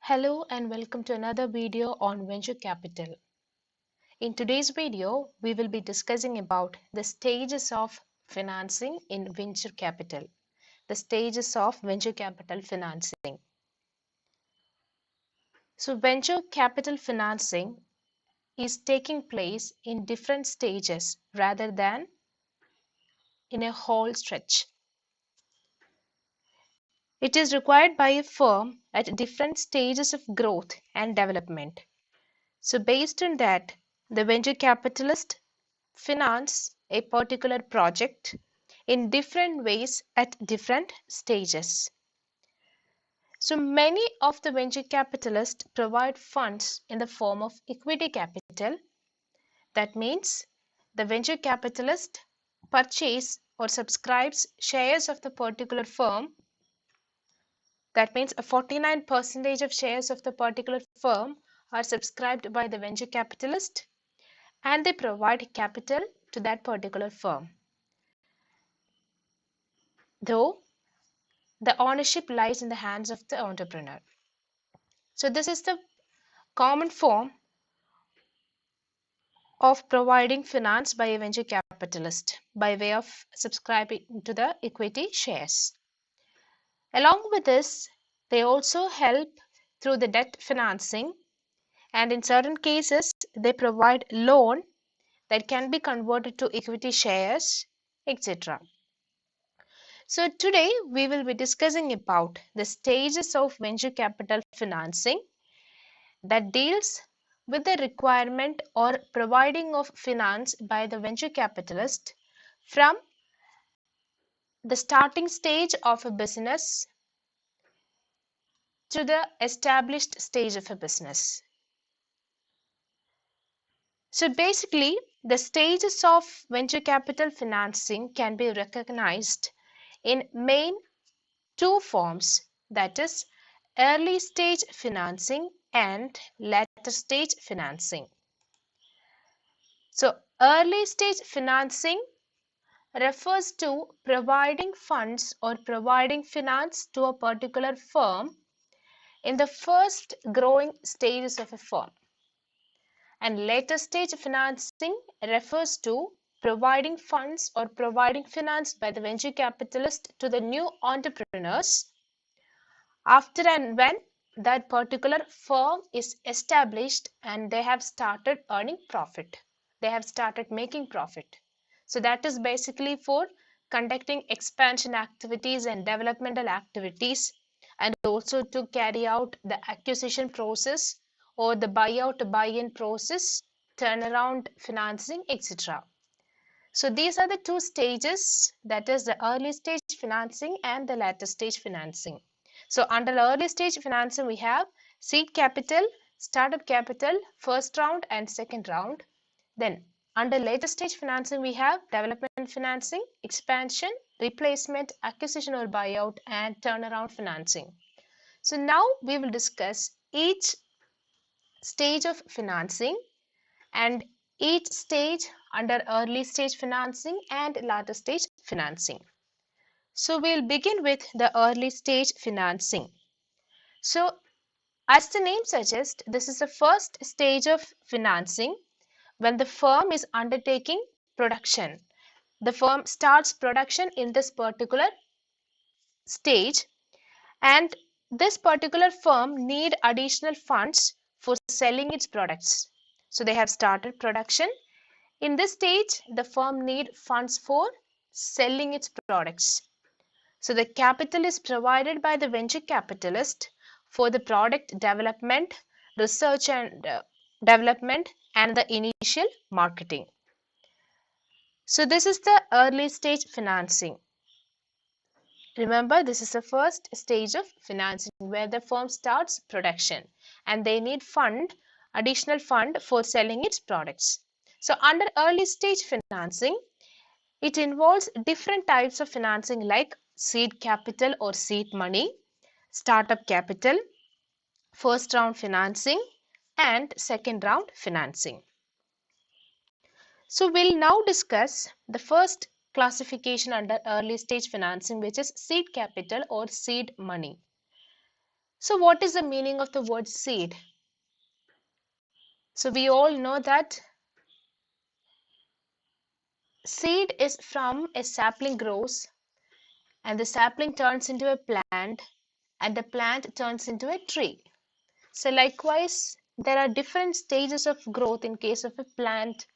Hello and welcome to another video on venture capital. In today's video, we will be discussing about the stages of financing in venture capital. The stages of venture capital financing. So venture capital financing is taking place in different stages rather than in a whole stretch. It is required by a firm at different stages of growth and development. So based on that, the venture capitalist finance a particular project in different ways at different stages. So many of the venture capitalists provide funds in the form of equity capital. That means the venture capitalist purchase or subscribes shares of the particular firm. That means a 49% of shares of the particular firm are subscribed by the venture capitalist and they provide capital to that particular firm. Though the ownership lies in the hands of the entrepreneur. So this is the common form of providing finance by a venture capitalist by way of subscribing to the equity shares. Along with this, they also help through the debt financing, and in certain cases they provide loan that can be converted to equity shares, etc. So today we will be discussing about the stages of venture capital financing that deals with the requirement or providing of finance by the venture capitalist from the starting stage of a business to the established stage of a business. So basically, the stages of venture capital financing can be recognized in main two forms, that is early stage financing and later stage financing. So early stage financing refers to providing funds or providing finance to a particular firm in the first growing stages of a firm. And later stage financing refers to providing funds or providing finance by the venture capitalist to the new entrepreneurs after and when that particular firm is established and they have started earning profit. They have started making profit. So that is basically for conducting expansion activities and developmental activities, and also to carry out the acquisition process or the buyout buy-in process, turnaround financing, etc. So these are the two stages, that is the early stage financing and the later stage financing. So under early stage financing we have seed capital, startup capital, first round and second round. Then under later stage financing we have development financing, expansion, replacement, acquisition or buyout and turnaround financing. So now we will discuss each stage of financing and each stage under early stage financing and later stage financing. So we'll begin with the early stage financing. So as the name suggests, this is the first stage of financing when the firm is undertaking production. The firm starts production in this particular stage, and this particular firm need additional funds for selling its products. So they have started production. In this stage, the firm need funds for selling its products. So the capital is provided by the venture capitalist for the product development, research and development, and the initial marketing. So this is the early stage financing. Remember, this is the first stage of financing where the firm starts production and they need additional fund for selling its products. So under early stage financing, it involves different types of financing like seed capital or seed money, startup capital, first round financing, and second round financing. So we'll now discuss the first classification under early stage financing, which is seed capital or seed money. So what is the meaning of the word seed? So we all know that seed is from a sapling grows and the sapling turns into a plant and the plant turns into a tree. So likewise, there are different stages of growth in case of a plant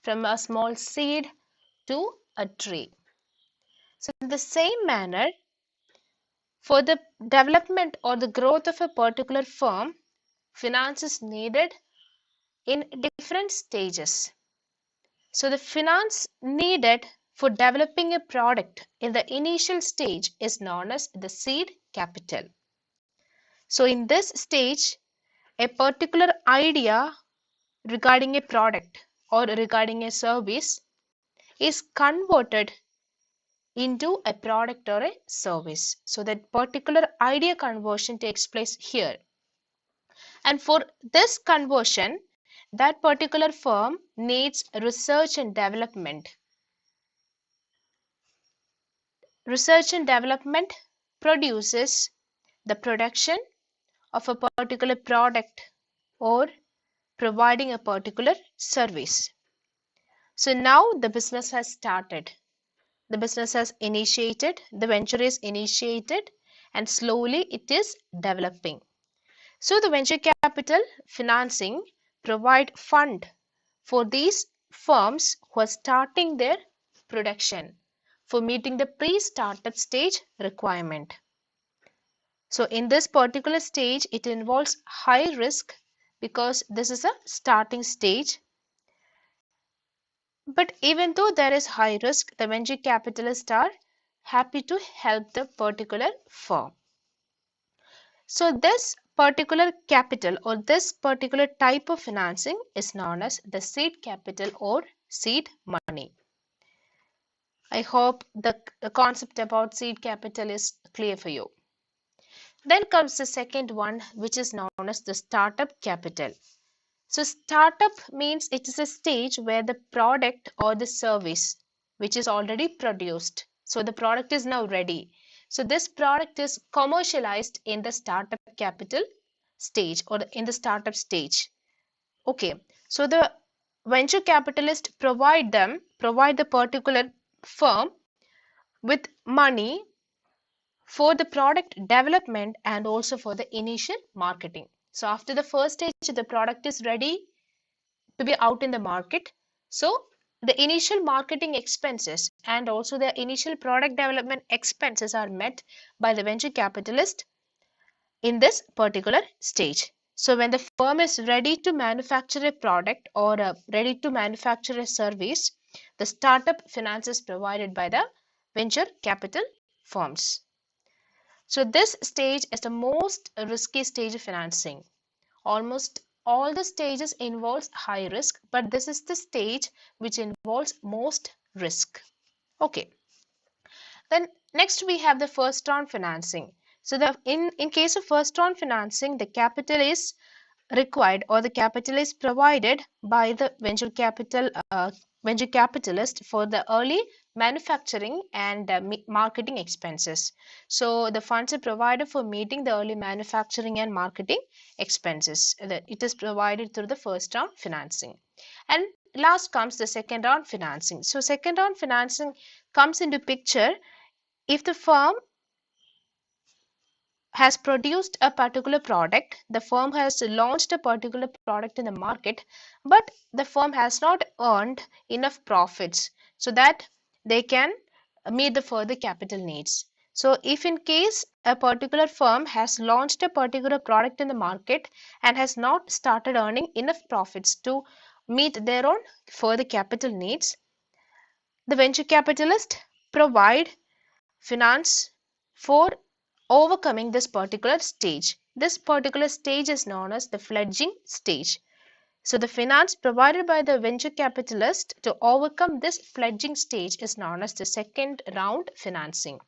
from a small seed to a tree. So in the same manner, for the development or the growth of a particular firm, finance is needed in different stages. So the finance needed for developing a product in the initial stage is known as the seed capital. So in this stage, a particular idea regarding a product or regarding a service is converted into a product or a service. So that particular idea conversion takes place here. And for this conversion, that particular firm needs research and development. Research and development produces the production of a particular product or providing a particular service. So now the business has started. The business has initiated, the venture is initiated, and slowly it is developing. So the venture capital financing provide fund for these firms who are starting their production for meeting the pre-startup stage requirement. So in this particular stage, it involves high risk because this is a starting stage. But even though there is high risk, the venture capitalists are happy to help the particular firm. So this particular capital or this particular type of financing is known as the seed capital or seed money. I hope the concept about seed capital is clear for you. Then comes the second one, which is known as the startup capital. So startup means it is a stage where the product or the service which is already produced. So the product is now ready. So this product is commercialized in the startup capital stage or in the startup stage. Okay. So the venture capitalist provide the particular firm with money for the product development and also for the initial marketing. So after the first stage, the product is ready to be out in the market. So the initial marketing expenses and also the initial product development expenses are met by the venture capitalist in this particular stage. So when the firm is ready to manufacture a product or ready to manufacture a service, the startup finance is provided by the venture capital firms. So this stage is the most risky stage of financing. Almost all the stages involves high risk, but this is the stage which involves most risk. Okay. Then next we have the first round financing. So the in case of first round financing, the capital is required or the capital is provided by the venture capitalist for the early manufacturing and marketing expenses. So the funds are provided for meeting the early manufacturing and marketing expenses. It is provided through the first round financing. And last comes the second round financing. So second round financing comes into picture if the firm has produced a particular product, the firm has launched a particular product in the market, but the firm has not earned enough profits so that they can meet the further capital needs. So if in case a particular firm has launched a particular product in the market and has not started earning enough profits to meet their own further capital needs, the venture capitalist provide finance for overcoming this particular stage. This particular stage is known as the fledgling stage. So the finance provided by the venture capitalist to overcome this fledgling stage is known as the second round financing.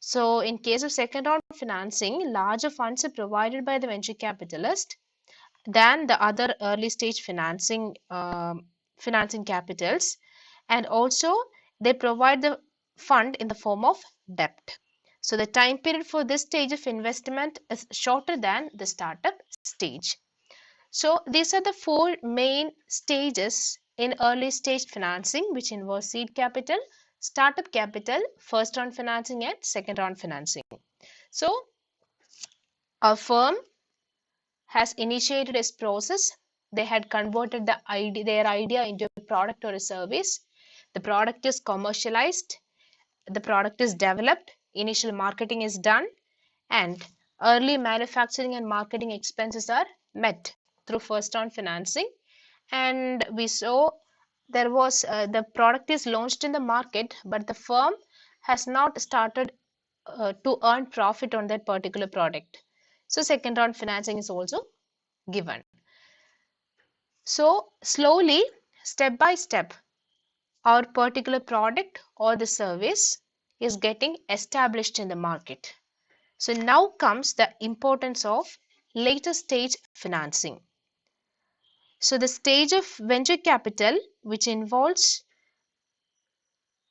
So in case of second round financing, larger funds are provided by the venture capitalist than the other early stage financing capitals, and also they provide the fund in the form of debt. So the time period for this stage of investment is shorter than the startup stage. So these are the four main stages in early stage financing, which involve seed capital, startup capital, first round financing, and second round financing. So a firm has initiated its process. They had converted their idea into a product or a service. The product is commercialized, the product is developed, initial marketing is done, and early manufacturing and marketing expenses are met through first round financing. And we saw there was the product is launched in the market, but the firm has not started to earn profit on that particular product. So second round financing is also given. So slowly, step by step, our particular product or the service is getting established in the market. So now comes the importance of later stage financing. So the stage of venture capital, which involves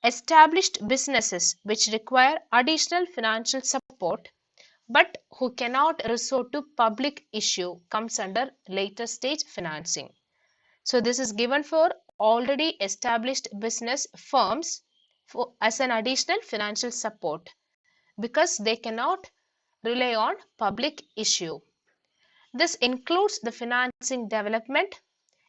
established businesses which require additional financial support but who cannot resort to public issue, comes under later stage financing. So this is given for already established business firms as an additional financial support because they cannot rely on public issue. This includes the financing development,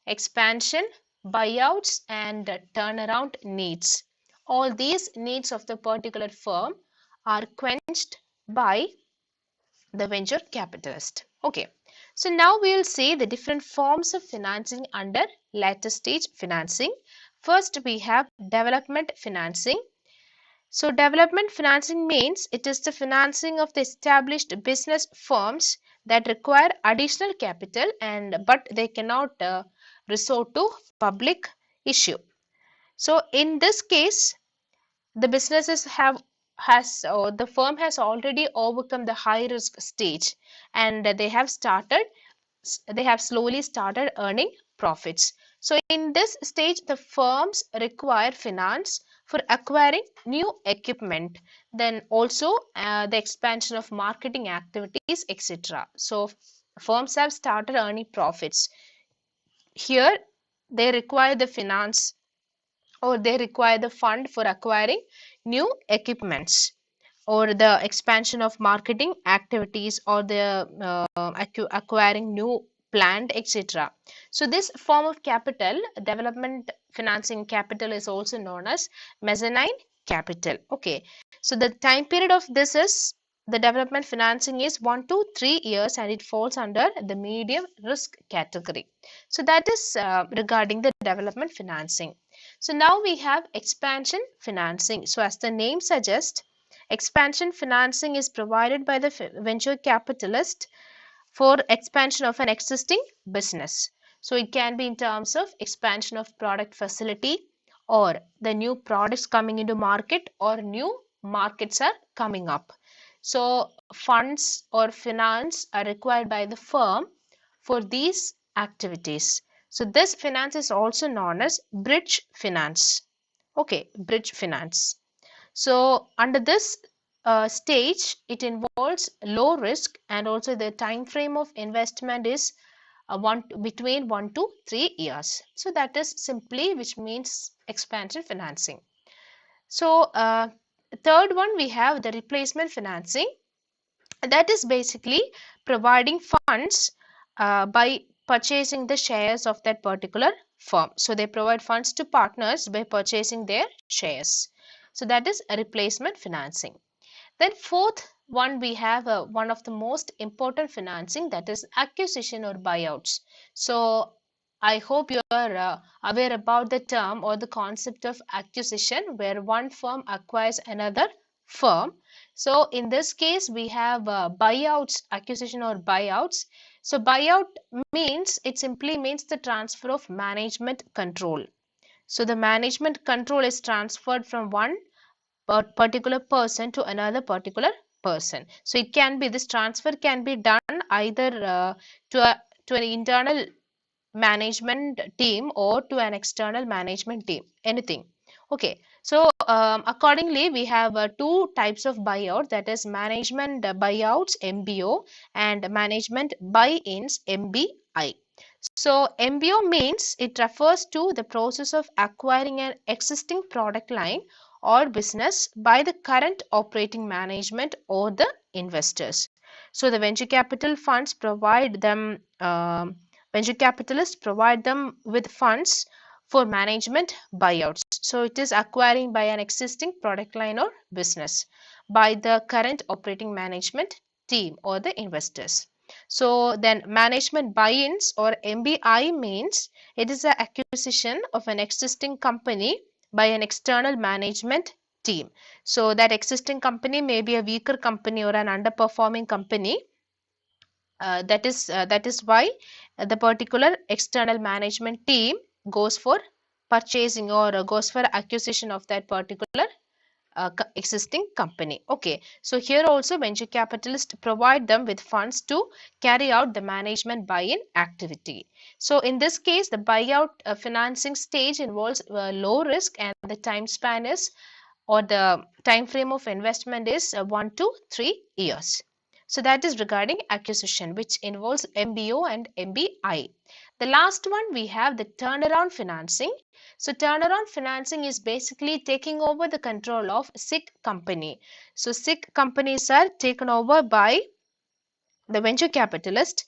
expansion, buyouts, and turnaround needs. All these needs of the particular firm are quenched by the venture capitalist. Okay, so now we will see the different forms of financing under later stage financing. First, we have development financing. So development financing means it is the financing of the established business firms that require additional capital and but they cannot resort to public issue. So in this case, the businesses have has or the firm has already overcome the high risk stage and they have slowly started earning profits. So in this stage, the firms require finance for acquiring new equipment, then also the expansion of marketing activities, etc. So firms have started earning profits. Here they require the finance or they require the fund for acquiring new equipments or the expansion of marketing activities or the acquiring new plant, etc. So this form of capital, development financing capital, is also known as mezzanine capital. Okay, so the time period of this is the development financing is 1 to 3 years and it falls under the medium risk category. So that is regarding the development financing. So now we have expansion financing. So as the name suggests, expansion financing is provided by the venture capitalist for expansion of an existing business. So it can be in terms of expansion of product facility or the new products coming into market or new markets are coming up. So funds or finance are required by the firm for these activities. So this finance is also known as bridge finance. Okay, bridge finance. So under this stage, it involves low risk and also the time frame of investment is between 1 to 3 years. So that is simply which means expansion financing. So third one, we have the replacement financing. That is basically providing funds by purchasing the shares of that particular firm. So they provide funds to partners by purchasing their shares. So that is a replacement financing. Then fourth one, we have one of the most important financing, that is acquisition or buyouts. So I hope you are aware about the term or the concept of acquisition where one firm acquires another firm. So in this case we have buyouts, acquisition or buyouts. So buyout means, it simply means the transfer of management control. So the management control is transferred from one particular person to another particular person. So it can be, this transfer can be done either to an internal management team or to an external management team, anything. Okay, so accordingly, we have two types of buyout, that is management buyouts MBO and management buy-ins MBI. So MBO means it refers to the process of acquiring an existing product line or business by the current operating management or the investors. So the venture capital funds provide them venture capitalists provide them with funds for management buyouts. So it is acquiring by an existing product line or business by the current operating management team or the investors. So then management buy-ins or MBI means it is the acquisition of an existing company by an external management team. So that existing company may be a weaker company or an underperforming company. That is why the particular external management team goes for purchasing or goes for acquisition of that particular existing company. Okay, so here also venture capitalists provide them with funds to carry out the management buy-in activity. So in this case, the buyout financing stage involves low risk, and the time span is, or the time frame of investment is 1 to 3 years. So that is regarding acquisition, which involves MBO and MBI. The last one, we have the turnaround financing. So turnaround financing is basically taking over the control of sick company. So sick companies are taken over by the venture capitalist,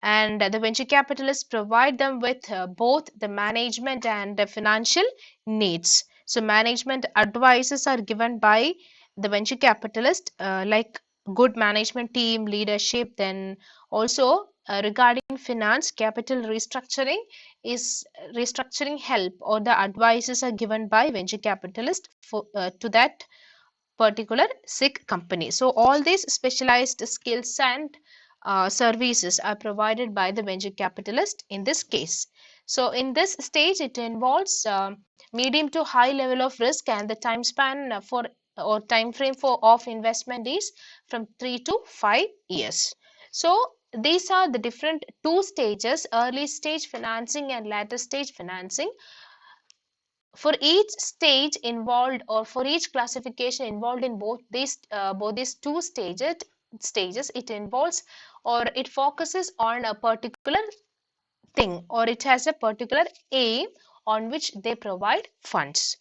and the venture capitalists provide them with both the management and the financial needs. So management advices are given by the venture capitalist, like good management team leadership. Then also regarding finance, capital restructuring is restructuring help, or the advices are given by venture capitalist for to that particular sick company. So all these specialized skills and services are provided by the venture capitalist in this case. So in this stage, it involves medium to high level of risk, and the time span for or time frame for of investment is from 3 to 5 years. So these are the different two stages: early stage financing and later stage financing. For each stage involved, or for each classification involved in both these two stages, it involves, or it focuses on a particular thing, or it has a particular aim on which they provide funds.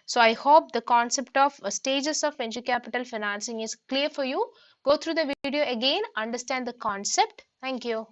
So I hope the concept of stages of venture capital financing is clear for you. Go through the video again, understand the concept. Thank you.